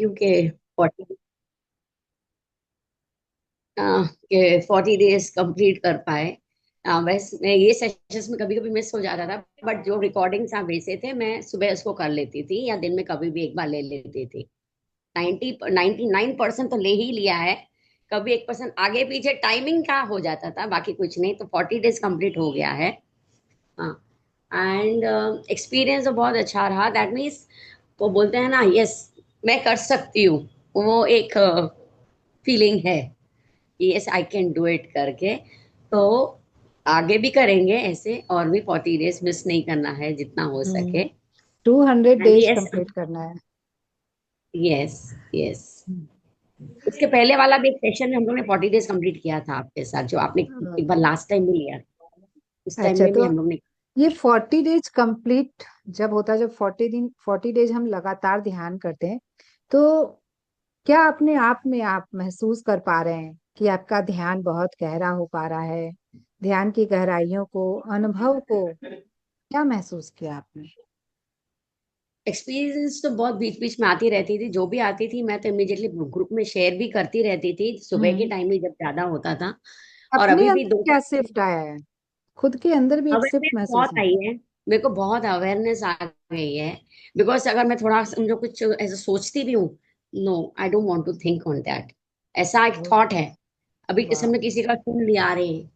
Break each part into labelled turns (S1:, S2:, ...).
S1: You के 40 के 40 days complete कर पाए। वैसे मैं ये सेशंस में कभी कभी मिस हो जाता था, बट जो रिकॉर्डिंग्स आप भेजते थे मैं सुबह उसको कर लेती थी या दिन में कभी भी एक बार ले लेती थी। 99% तो ले ही लिया है। कभी 1% आगे पीछे टाइमिंग का हो जाता था, बाकी कुछ नहीं। तो 40 डेज कंप्लीट हो गया है। हाँ। एंड एक्सपीरियंस तो बहुत अच्छा रहा। दैट मीन्स वो बोलते हैं ना, यस मैं कर सकती हूँ। वो एक फीलिंग है, yes I can do it करके। तो आगे भी करेंगे ऐसे, और भी 40 डेज मिस नहीं करना है जितना हो
S2: हम्म।
S1: सके।
S2: 200
S1: एंड
S2: डेज
S1: यस,
S2: कंप्लीट करना है।
S1: Yes, yes.
S2: हम्म।
S1: उसके पहले वाला भी एक सेशन में हम लोग ने 40 डेज कंप्लीट किया था आपके साथ, जो आपने एक बार लास्ट टाइम भी लिया था। उस टाइम
S2: अच्छा,
S1: में भी
S2: तो
S1: हम लोग ने।
S2: ये 40 डेज कंप्लीट जब होता है, जब 40 दिन 40 डेज हम लगातार ध्यान करते हैं, तो क्या अपने आप में आप महसूस कर पा रहे हैं कि आपका ध्यान बहुत गहरा हो पा रहा है? ध्यान की गहराइयों को, अनुभव को क्या महसूस किया आपने?
S1: एक्सपीरियंस तो बहुत बीच बीच में आती रहती थी, जो भी आती थी मैं तो इमीडिएटली ग्रुप में शेयर भी करती रहती थी, सुबह के
S2: हम्म।
S1: टाइम में जब ज्यादा होता था। और
S2: अपने
S1: अभी भी
S2: अंदर
S1: दो
S2: क्या शिफ्ट आया है? खुद के अंदर भी एक शिफ्ट
S1: अवेयरनेस
S2: महसूस
S1: बहुत
S2: है?
S1: आई है। मेरे को बहुत अवेयरनेस आ गई है। बिकॉज अगर मैं थोड़ा समझो कुछ ऐसा सोचती भी हूँ, no I don't want to think on that. ऐसा एक थॉट है। अभी किसी
S2: वाह।
S1: ने किसी का सुन लिया, अरे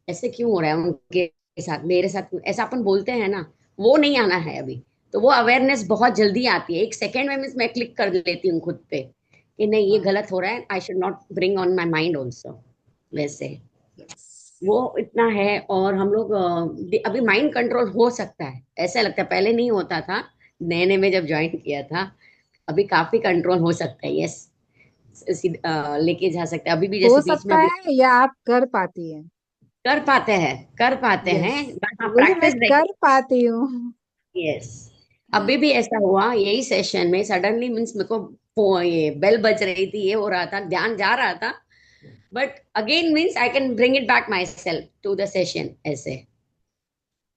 S1: ऐसे क्यों हो रहा है उनके साथ, मेरे साथ क्यों ऐसा अपन बोलते हैं ना, वो नहीं आना है अभी। तो वो अवेयरनेस बहुत जल्दी आती है, एक सेकेंड में मैं क्लिक कर लेती हूँ खुद पे कि नहीं ये
S2: वाह।
S1: गलत हो रहा है, I should not bring on my mind also. वैसे
S2: यस।
S1: वो इतना है। और हम लोग अभी माइंड कंट्रोल हो सकता है, ऐसा लगता है, पहले नहीं होता था नए नए में जब ज्वाइन किया था। अभी काफी कंट्रोल हो सकता है, यस। लेके जा सकते हैं अभी भी,
S2: हो
S1: जैसे बीच में
S2: सकता
S1: अभी
S2: है या आप कर पाती हैं?
S1: कर पाते हैं, कर पाते
S2: यस,
S1: हैं। बस हाँ,
S2: वही मैं
S1: प्रैक्टिस
S2: कर
S1: रहेगी।
S2: पाती हूँ।
S1: यस। अभी भी ऐसा हुआ यही सेशन में, सडनली मीन्स मेरे को ये बेल बज रही थी, ये हो रहा था, ध्यान जा रहा था। But again means I can bring it back myself to the session ऐसे।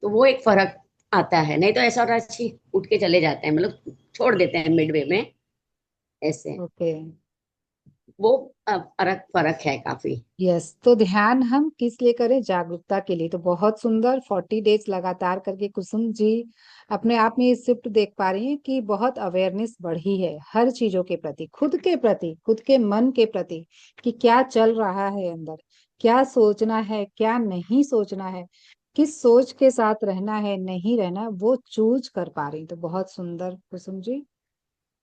S1: तो वो एक फर्क आता है, नहीं तो ऐसा होता है अच्छी उठ के चले जाते हैं, मतलब छोड़ देते हैं मिडवे में ऐसे।
S2: ओके।
S1: वो फर्क फर्क है काफी।
S2: यस, तो ध्यान हम किस लिए करें? जागरूकता के लिए। तो बहुत सुंदर, 40 डेज लगातार करके कुसुम जी अपने आप में ये शिफ्ट देख पा रही हैं कि बहुत अवेयरनेस बढ़ी है हर चीजों के प्रति, खुद के प्रति, खुद के मन के प्रति, कि क्या चल रहा है अंदर, क्या सोचना है, क्या नहीं सोचना है, किस सोच के साथ रहना है, नहीं रहना, वो चूज कर पा रही। तो बहुत सुंदर कुसुम जी।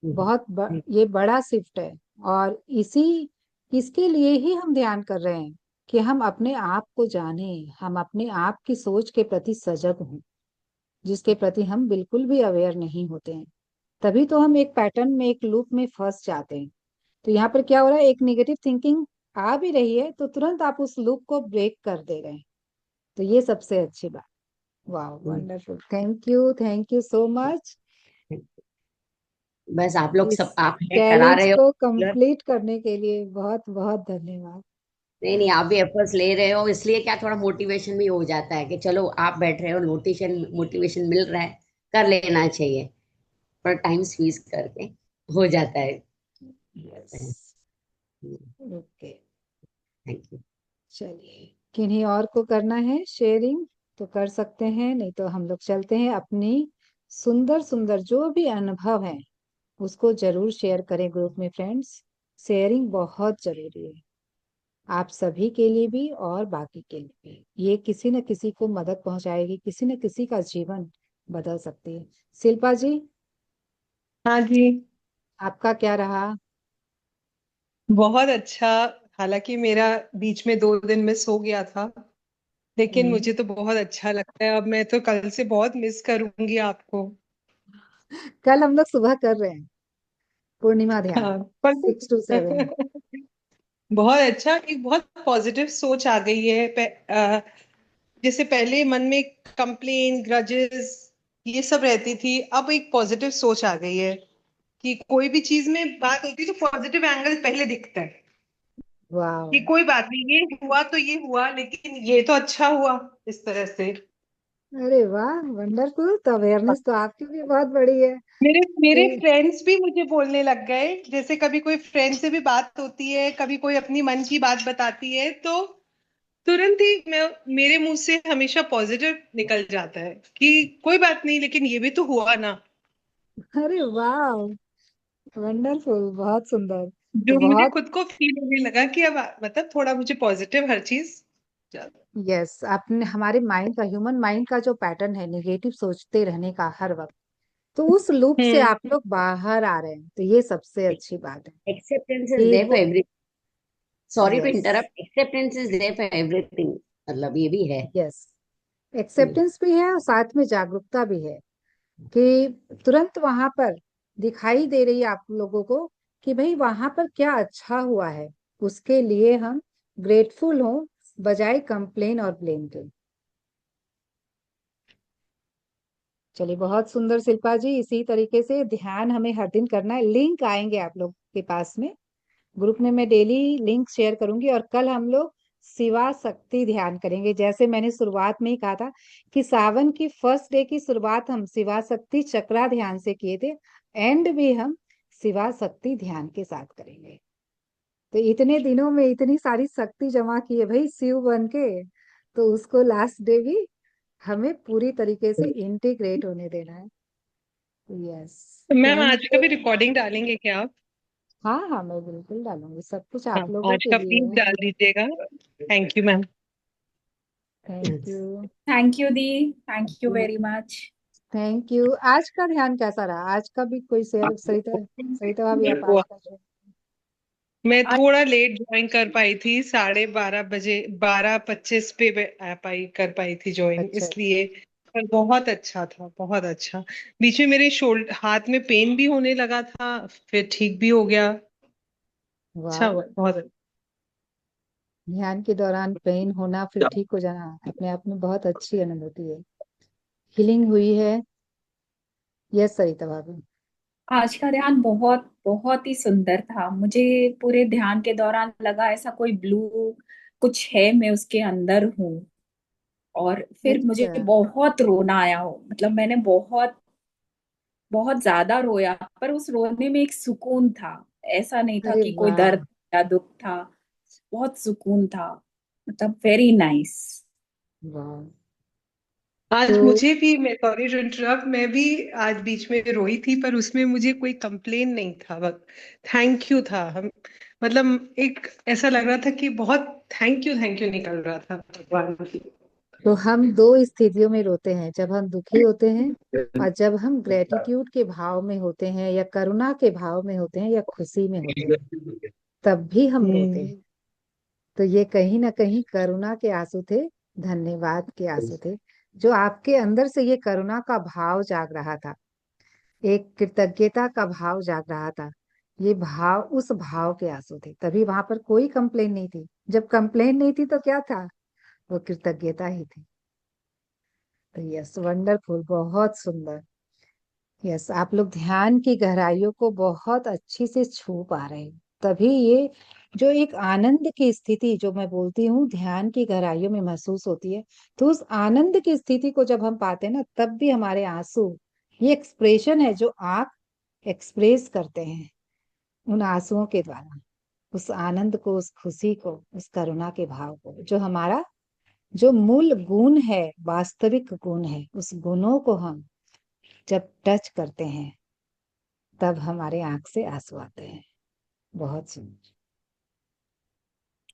S1: हम्म।
S2: ये बड़ा शिफ्ट है। और इसके लिए ही हम ध्यान कर रहे हैं कि हम अपने आप को जाने, हम अपने आप की सोच के प्रति सजग हों, जिसके प्रति हम बिल्कुल भी अवेयर नहीं होते हैं। तभी तो हम एक पैटर्न में, एक लूप में फंस जाते हैं। तो यहाँ पर क्या हो रहा है, एक नेगेटिव थिंकिंग आ भी रही है तो तुरंत आप उस लूप को ब्रेक कर दे रहे हैं। तो ये सबसे अच्छी बात। वाह, wonderful, thank you so much.
S1: बस आप लोग
S2: इस
S1: सब आप है करा
S2: चैलेंज
S1: रहे हो।
S2: को कंप्लीट करने के लिए बहुत बहुत धन्यवाद।
S1: नहीं नहीं, आप भी एफर्ट्स ले रहे हो, इसलिए क्या थोड़ा मोटिवेशन भी हो जाता है कि चलो आप बैठ रहे हो, मोटिवेशन मोटिवेशन मिल रहा है, कर लेना चाहिए। पर टाइम स्क्वीज करके हो जाता है।
S2: यस। ओके।
S1: Thank you.
S2: चलिए, किन्हीं और को करना है शेयरिंग तो कर सकते हैं, नहीं तो हम लोग चलते हैं। अपनी सुंदर सुंदर जो भी अनुभव है उसको जरूर शेयर करें ग्रुप में फ्रेंड्स। शेयरिंग बहुत जरूरी है, आप सभी के लिए भी और बाकी के लिए भी। ये किसी न किसी को मदद पहुंचाएगी, किसी न किसी का जीवन बदल सकती है। शिल्पा जी,
S3: हाँ जी।
S2: आपका क्या रहा?
S3: बहुत अच्छा। हालांकि मेरा बीच में 2 दिन मिस हो गया था, लेकिन
S2: हम्म।
S3: मुझे तो बहुत अच्छा लगता है। अब मैं तो कल से बहुत मिस करूंगी आपको।
S2: कल हम लोग सुबह कर रहे हैं पूर्णिमा ध्यान,
S3: हाँ, पर
S2: 6 to 7।
S3: बहुत अच्छा, एक बहुत पॉजिटिव सोच आ गई है। जैसे पहले मन में कंप्लेन, ग्रजेस, ये सब रहती थी, अब एक पॉजिटिव सोच आ गई है कि कोई भी चीज में बात होती है तो पॉजिटिव एंगल पहले दिखता है
S2: वाह।
S3: कि कोई बात नहीं, ये हुआ तो ये हुआ, लेकिन ये तो अच्छा हुआ, इस तरह से।
S2: अरे वाह, वंडरफुल। तो अवेयरनेस तो आपकी भी बहुत बड़ी है
S3: मेरे मेरे
S2: कि
S3: फ्रेंड्स भी मुझे बोलने लग गए, जैसे कभी कोई फ्रेंड से भी बात होती है, कभी कोई अपनी मन की बात बताती है, तो तुरंत ही मेरे मुंह से हमेशा पॉजिटिव निकल जाता है कि कोई बात नहीं, लेकिन ये भी तो हुआ ना।
S2: अरे वाह, वंडरफुल, बहुत सुंदर। तो
S3: जो मुझे
S2: बहुत,
S3: खुद को फील होने लगा कि अब मतलब थोड़ा मुझे पॉजिटिव हर चीज ज्यादा।
S2: यस, आपने हमारे माइंड का, ह्यूमन माइंड का जो पैटर्न है नेगेटिव सोचते रहने का हर वक्त, तो उस लूप से
S3: हम्म।
S2: आप लोग बाहर आ रहे हैं, तो ये सबसे अच्छी बात है
S1: एक्सेप्टेंस इज
S2: कि
S1: देयर फॉर
S2: वो,
S1: every, sorry to
S2: yes,
S1: interrupt, acceptance is there for everything, मतलब ये भी है।
S2: यस, एक्सेप्टेंस भी है और साथ में जागरूकता भी है कि तुरंत वहां पर दिखाई दे रही है आप लोगों को कि भाई वहां पर क्या अच्छा हुआ है, उसके लिए हम ग्रेटफुल हों, बजाय कंप्लेन और ब्लेम के। चलिए, बहुत सुंदर शिल्पा जी। इसी तरीके से ध्यान हमें हर दिन करना है। लिंक आएंगे आप लोग के पास में, ग्रुप में मैं डेली लिंक शेयर करूंगी। और कल हम लोग शिवा शक्ति ध्यान करेंगे। जैसे मैंने शुरुआत में ही कहा था कि सावन की फर्स्ट डे की शुरुआत हम शिवा शक्ति चक्रा ध्यान से किए थे, एंड भी हम शिवा शक्ति ध्यान के साथ करेंगे। तो इतने दिनों में इतनी सारी शक्ति जमा की है भाई शिव बन के, तो उसको लास्ट डे भी हमें पूरी तरीके से इंटीग्रेट होने देना है। यस।
S3: तो मैम
S2: थैंक
S3: आज का
S2: यू।
S3: भी रिकॉर्डिंग डालेंगे क्या आप?
S2: हाँ हाँ, मैं बिल्कुल डालूंगी, सब कुछ
S3: हाँ,
S2: आप लोगों
S3: आज
S2: के
S3: का
S2: लिए
S3: प्लीज
S2: है।
S3: डाल दीजिएगा। Thank you ma'am.
S2: Thank you.
S4: Thank you the, thank you very much.
S2: Thank you. आज का ध्यान कैसा रहा? आज का भी कोई शेयर, सरिता, सरिता भाभी आप आज का शेयर।
S3: मैं थोड़ा लेट ज्वाइन कर पाई थी, 12:30 बजे, 12:25 पे आ पाई कर पाई थी ज्वाइन,
S2: अच्छा,
S3: इसलिए। पर बहुत अच्छा था, बहुत अच्छा। बीच में मेरे शोल्डर हाथ में पेन भी होने लगा था, फिर ठीक भी हो गया। अच्छा
S2: वाह।
S3: हुआ, बहुत अच्छा।
S2: ध्यान के दौरान पेन होना फिर ठीक हो जाना अपने आप में बहुत अच्छी अनुभूति है, हीलिंग हुई है। यस सरिता भाभी।
S4: आज का ध्यान बहुत बहुत ही सुंदर था। मुझे पूरे ध्यान के दौरान लगा ऐसा कोई ब्लू कुछ है, मैं उसके अंदर हूँ। और फिर मुझे
S2: अच्छा।
S4: बहुत रोना आया हो, मतलब मैंने बहुत बहुत ज्यादा रोया, पर उस रोने में एक सुकून था। ऐसा नहीं था
S2: अरे
S4: कि कोई
S2: वाह।
S4: दर्द या दुख था, बहुत सुकून था, मतलब वेरी नाइस।
S2: वाह।
S3: आज
S2: तो
S3: मुझे भी, मैं सॉरी टू इंटरप्ट, मैं भी आज बीच में रोई थी, पर उसमें मुझे कोई कंप्लेन नहीं था, बस थैंक यू था। हम मतलब एक ऐसा लग रहा था कि बहुत थैंक यू निकल रहा था भगवान की।
S2: तो हम दो स्थितियों में रोते हैं, जब हम दुखी होते हैं और जब हम ग्रेटिट्यूड के भाव में होते हैं या करुणा के भाव में होते हैं या खुशी में होते हैं, तब भी हम रोते
S3: हम्म।
S2: हैं। तो ये कहीं ना कहीं करुणा के आंसू थे, धन्यवाद के आंसू थे। जो आपके अंदर से ये करुणा का भाव जाग रहा था, एक कृतज्ञता का भाव जाग रहा था, ये भाव, उस भाव के आंसू थे। तभी वहां पर कोई कंप्लेन नहीं थी। जब कंप्लेन नहीं थी तो क्या था? वो कृतज्ञता ही थी। तो यस, वंडरफुल, बहुत सुंदर। यस, आप लोग ध्यान की गहराइयों को बहुत अच्छी से छू पा रहे हैं। तभी ये जो एक आनंद की स्थिति जो मैं बोलती हूँ ध्यान की गहराइयों में महसूस होती है, तो उस आनंद की स्थिति को जब हम पाते हैं ना, तब भी हमारे आंसू, ये एक्सप्रेशन है जो आंख एक्सप्रेस करते हैं उन आंसुओं के द्वारा, उस आनंद को, उस खुशी को, उस करुणा के भाव को, जो हमारा जो मूल गुण है, वास्तविक गुण है, उस गुणों को हम जब टच करते हैं, तब हमारे आंख से आंसू आते हैं। बहुत सुंदर,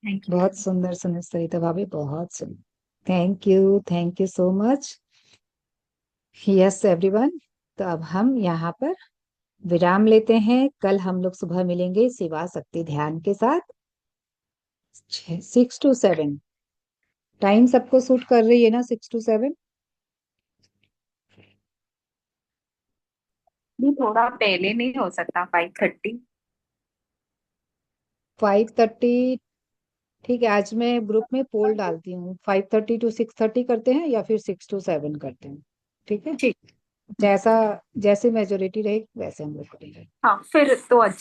S4: थैंक यू।
S2: बहुत सुंदर सुंदर सरिता भाभी, बहुत सुंदर। Thank you so much. Yes everyone. तो अब हम यहाँ पर विराम लेते हैं। कल हम लोग सुबह मिलेंगे शिवा शक्ति ध्यान के साथ, 6 to 7। टाइम सबको सूट कर रही है ना, 6 to 7?
S4: नहीं, थोड़ा पहले नहीं हो सकता? 5:30?
S2: 5:30? ठीक है, आज मैं ग्रुप में पोल डालती हूँ, 5:30 to 6:30 करते हैं या फिर 6 to 7 करते हैं। ठीक है,
S4: ठीक।
S2: जैसा, जैसे मेजोरिटी रहे वैसे हम लोग करेंगे।
S4: हाँ, फिर तो अच्छा।